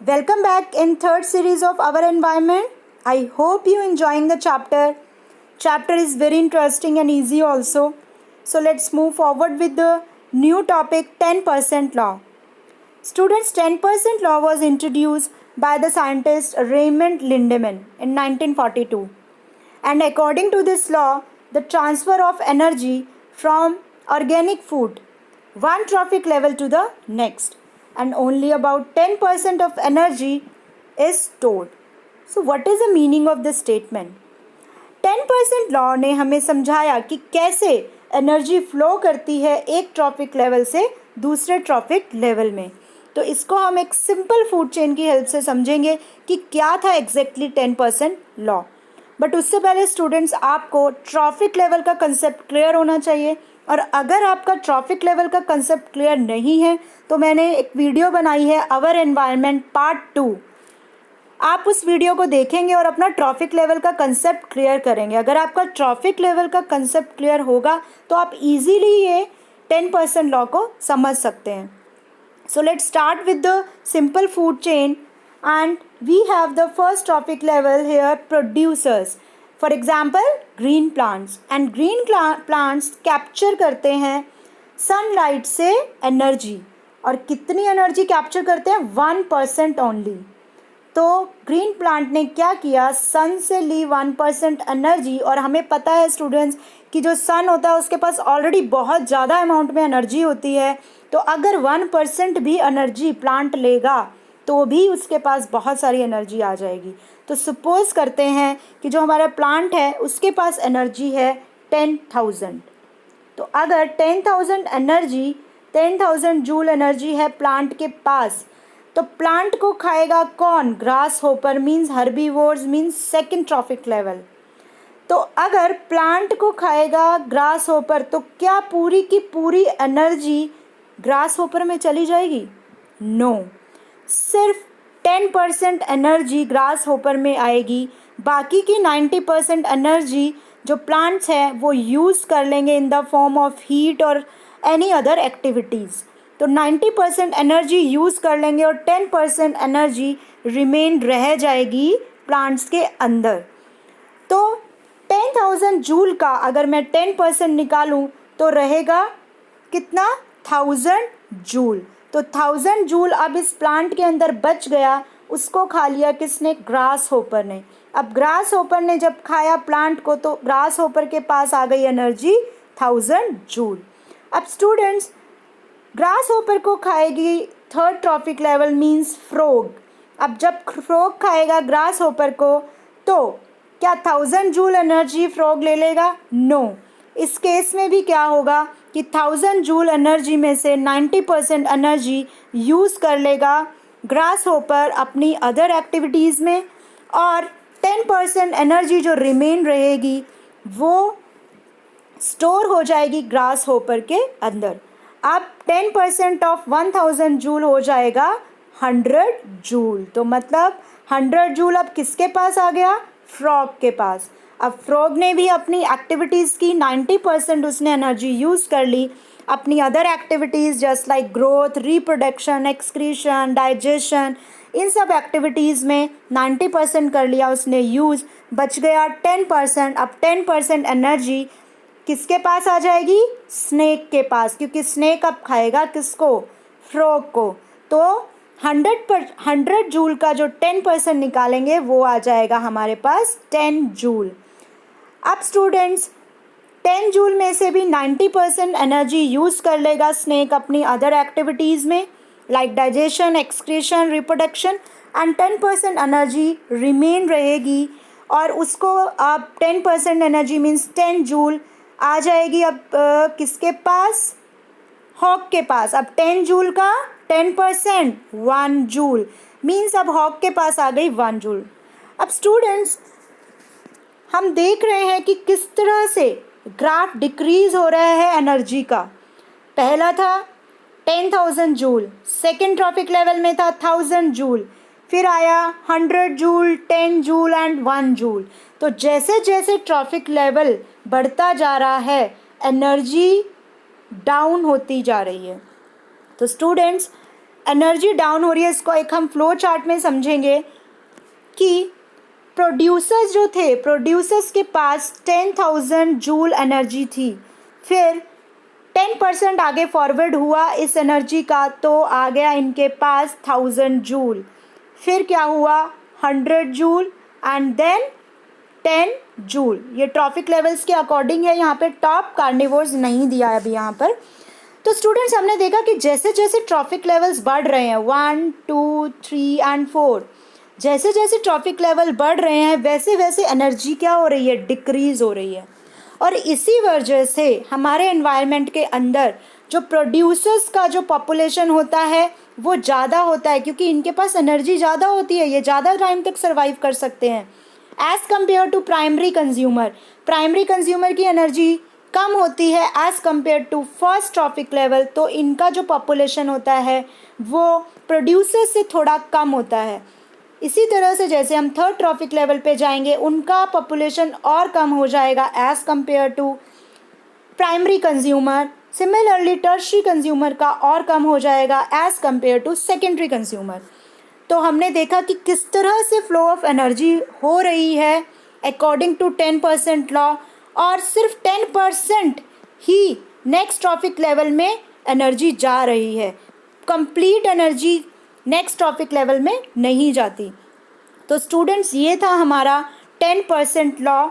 Welcome back in third series of our environment. I hope you enjoying the chapter. Chapter is very interesting and easy also. So let's move forward with the new topic 10% law. Students, 10% law was introduced by the scientist Raymond Lindemann in 1942. And according to this law, the transfer of energy from organic food one trophic level to the next, and only about 10% of energy is stored. So what is the meaning of this statement? 10% law ने हमें समझाया कि कैसे energy flow करती है एक trophic level से दूसरे ट्रॉफिक लेवल में. तो इसको हम एक सिंपल फूड चेन की हेल्प से समझेंगे कि क्या था एग्जैक्टली 10% लॉ. बट उससे पहले स्टूडेंट्स, आपको ट्रॉफिक लेवल का कंसेप्ट क्लियर होना चाहिए. और अगर आपका ट्रॉफिक लेवल का कंसेप्ट क्लियर नहीं है तो मैंने एक वीडियो बनाई है अवर एनवायरनमेंट पार्ट 2. आप उस वीडियो को देखेंगे और अपना ट्रॉफिक लेवल का कंसेप्ट क्लियर करेंगे. अगर आपका ट्रॉफिक लेवल का कंसेप्ट क्लियर होगा तो आप इजीली ये 10% लॉ को समझ सकते हैं. So let's start with the simple food chain and we have the first trophic level here, producers. For example, green plants. And green plants capture करते हैं sunlight से energy. और कितनी एनर्जी कैप्चर करते हैं? 1% ओनली. तो ग्रीन प्लांट ने क्या किया? सन से ली 1% एनर्जी. और हमें पता है स्टूडेंट्स कि जो सन होता है उसके पास ऑलरेडी बहुत ज़्यादा अमाउंट में एनर्जी होती है. तो अगर 1% भी एनर्जी प्लांट लेगा तो भी उसके पास बहुत सारी एनर्जी आ जाएगी. तो सपोज करते हैं कि जो हमारा प्लांट है उसके पास एनर्जी है 10,000. तो अगर 10,000 जूल एनर्जी है प्लांट के पास, तो प्लांट को खाएगा कौन? Grass hopper means herbivores means second traffic level. तो अगर प्लांट को खाएगा ग्रास होपर तो क्या पूरी की पूरी एनर्जी ग्रास होपर में चली जाएगी? नो. सिर्फ 10% एनर्जी ग्रास होपर में आएगी. बाकी की 90% एनर्जी जो प्लांट्स हैं वो यूज़ कर लेंगे in the form of heat और एनी अदर एक्टिविटीज़. तो 90% एनर्जी यूज़ कर लेंगे और 10% एनर्जी रिमेन रह जाएगी प्लांट्स के अंदर. तो 10,000 जूल का अगर मैं 10% निकालूं तो रहेगा कितना? 1000 जूल. तो 1000 जूल अब इस प्लांट के अंदर बच गया. उसको खा लिया किसने? ग्रास होपर ने. अब ग्रास होपर ने जब खाया प्लांट को तो ग्रास होपर के पास आ गई एनर्जी 1000 जूल. अब स्टूडेंट्स, ग्रास होपर को खाएगी third trophic level means frog. अब जब फ्रॉग खाएगा ग्रास होपर को तो क्या 1000 जूल एनर्जी फ्रॉग ले लेगा? नो. इस केस में भी क्या होगा कि 1000 जूल एनर्जी में से 90% एनर्जी यूज़ कर लेगा ग्रास होपर अपनी अदर एक्टिविटीज़ में, और 10% एनर्जी जो रिमेन रहेगी वो स्टोर हो जाएगी ग्रास होपर के अंदर. अब 10% ऑफ 1000 जूल हो जाएगा 100 जूल. तो मतलब 100 जूल अब किसके पास आ गया? फ्रॉग के पास. अब फ्रॉग ने भी अपनी एक्टिविटीज़ की 90% उसने एनर्जी यूज़ कर ली. अपनी other activities just like growth, reproduction, excretion, digestion, इन सब एक्टिविटीज़ में 90% कर लिया उसने यूज़. बच गया 10%. अब 10% एनर्जी किसके पास आ जाएगी? स्नेक के पास, क्योंकि स्नेक अब खाएगा किसको? फ्रॉग को. तो 100 जूल का जो 10% निकालेंगे वो आ जाएगा हमारे पास 10 जूल. अब स्टूडेंट्स, 10 जूल में से भी 90% एनर्जी यूज़ कर लेगा स्नेक अपनी अदर एक्टिविटीज़ में like digestion, excretion, reproduction, and 10% energy remain रहेगी. और उसको अब 10% एनर्जी मीन्स 10 जूल आ जाएगी अब किसके पास? हॉक के पास. अब 10 जूल का 10% 1 जूल मीन्स अब हॉक के पास आ गई 1 जूल. अब स्टूडेंट्स, हम देख रहे हैं कि किस तरह से ग्राफ डिक्रीज़ हो रहा है एनर्जी का. पहला था 10,000 जूल, सेकेंड ट्रॉफिक लेवल में था 1000 जूल, फिर आया 100 जूल, 10 जूल एंड 1 जूल. तो जैसे जैसे ट्रॉफिक लेवल बढ़ता जा रहा है एनर्जी डाउन होती जा रही है. तो स्टूडेंट्स, एनर्जी डाउन हो रही है, इसको एक हम फ्लो चार्ट में समझेंगे कि प्रोड्यूसर्स जो थे, प्रोड्यूसर्स के पास 10,000 जूल एनर्जी थी, फिर 10% आगे फॉरवर्ड हुआ इस एनर्जी का तो आ गया इनके पास 1000 जूल, फिर क्या हुआ 100 जूल एंड देन 10 जूल। ये ट्रॉफिक लेवल्स के अकॉर्डिंग है, यहाँ पे टॉप कार्निवोर्स नहीं दिया है अभी यहाँ पर। तो स्टूडेंट्स हमने देखा कि जैसे जैसे ट्रॉफिक लेवल्स बढ़ रहे हैं 1, 2, 3 एंड 4, जैसे जैसे ट्रॉफिक लेवल बढ़ रहे हैं वैसे वैसे एनर्जी क्या हो रही है, डिक्रीज़ हो रही है। और इसी वजह से हमारे एनवायरनमेंट के अंदर जो प्रोड्यूसर्स का जो पॉपुलेशन होता है वो ज़्यादा होता है, क्योंकि इनके पास एनर्जी ज़्यादा होती है, ये ज़्यादा टाइम तक सर्वाइव कर सकते हैं as compare to primary consumer. Primary consumer की एनर्जी कम होती है as compare to first trophic level, तो इनका जो पॉपुलेशन होता है वो प्रोड्यूसर से थोड़ा कम होता है। इसी तरह से जैसे हम थर्ड ट्रॉफिक लेवल पे जाएंगे उनका पॉपुलेशन और कम हो जाएगा as compare to primary consumer. Similarly tertiary consumer का और कम हो जाएगा as compare to secondary consumer. तो हमने देखा कि किस तरह से फ्लो ऑफ एनर्जी हो रही है अकॉर्डिंग टू 10% लॉ, और सिर्फ 10% ही नेक्स्ट ट्रॉफिक लेवल में एनर्जी जा रही है, complete energy next trophic level में नहीं जाती। तो स्टूडेंट्स ये था हमारा 10% लॉ।